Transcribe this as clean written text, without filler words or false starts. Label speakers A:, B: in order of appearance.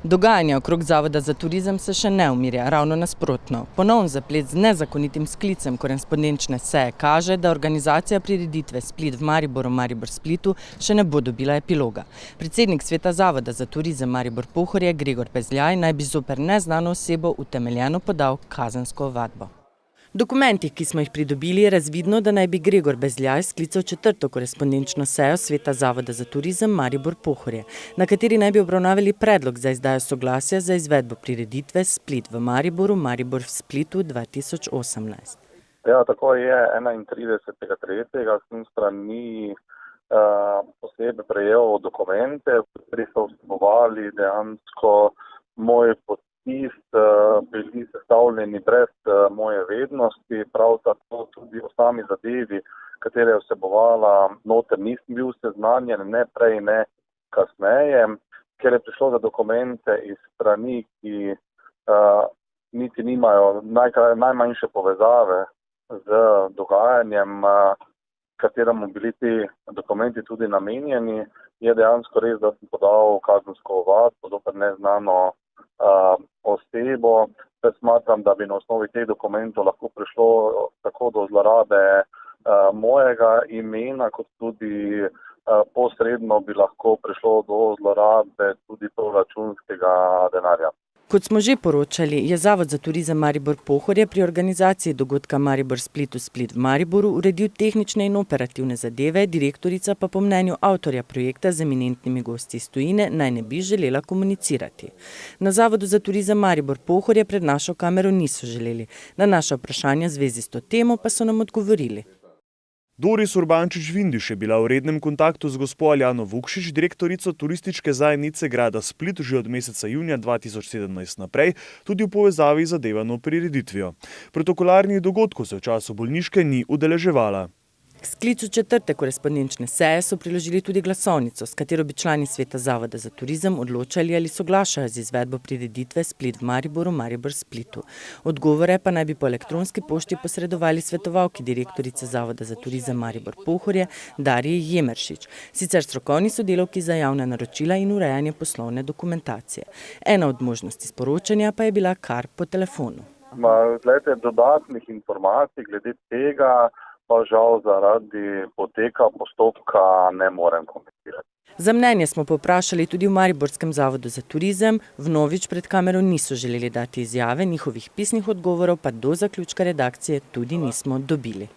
A: Dogajanje okrog Zavoda za turizem se še ne umirja, ravno nasprotno. Ponovn zaplet z nezakonitim sklicem korespondenčne seje kaže, da organizacija prireditve Split v Mariboru, Maribor Splitu še ne bo dobila epiloga. Predsednik sveta Zavoda za turizem Maribor Pohorje, Gregor Bezljaj, naj bi zoper neznano osebo utemeljeno podal kazensko ovadbo. V dokumentih, ki smo jih pridobili, je razvidno, da naj bi Gregor Bezljaj sklical 4. korespondenčno sejo sveta Zavoda za turizem Maribor Pohorje, na kateri naj bi obravnavali predlog za izdajo soglasja za izvedbo prireditve Split v Mariboru, Maribor v Splitu 2018.
B: Ja, tako je 31.3. sem strani osebe prejel dokumente, ki so vsebovali dejansko moj podpis, bili sestavljeni brez moje vednosti, prav tako tudi o sami zadevi, katera je vsebovala noter, nisem bil seznanjen, ne prej, ne kasneje, ker je prišlo za dokumente iz strani, ki niti nimajo najmanjše povezave z dogajanjem, kateremu bili ti dokumenti tudi namenjeni, je dejansko res, da sem podal kazensko ovadbo zoper neznano osebo. Smatram, da bi na osnovi teh dokumentov lahko prišlo tako do zlorabe mojega imena, kot tudi posredno bi lahko prišlo do zlorabe tudi proračunskega denarja.
A: Kot smo že poročali, je Zavod za turizem Maribor Pohorje pri organizaciji dogodka Maribor Splitu Split v Mariboru uredil tehnične in operativne zadeve, direktorica pa po mnenju avtorja projekta z eminentnimi gosti iz tujine naj ne bi želela komunicirati. Na Zavodu za turizem Maribor Pohorje pred našo kamero niso želeli. Na naša vprašanja v zvezi s to temo pa so nam odgovorili.
C: Doris Urbančič-Vindiš je bila v rednem kontaktu z gospo Aljano Vukšič, direktorico turistične zajednice grada Split, že od meseca junija 2017 naprej, tudi v povezavi z zadevano prireditvijo. Protokolarnih dogodkov se v času bolniške ni udeleževala. K
A: sklicu 4. korespondenčne seje so priložili tudi glasovnico, s katero bi člani sveta Zavoda za turizem odločali, ali soglašajo z izvedbo prireditve Split v Mariboru, Maribor Splitu. Odgovore pa naj bi po elektronski pošti posredovali svetovalki direktorice Zavoda za turizem Maribor Pohorje, Darji Jemeršič, sicer strokovni sodelavki za javna naročila in urejanje poslovne dokumentacije. Ena od možnosti sporočanja pa je bila kar po telefonu.
B: Glede dodatnih informacij glede tega, pa žal zaradi poteka postopka ne morem komentirati.
A: Za mnenje smo povprašali tudi v Mariborskem zavodu za turizem, vnovič pred kamero niso želeli dati izjave, njihovih pisnih odgovorov pa do zaključka redakcije tudi nismo dobili.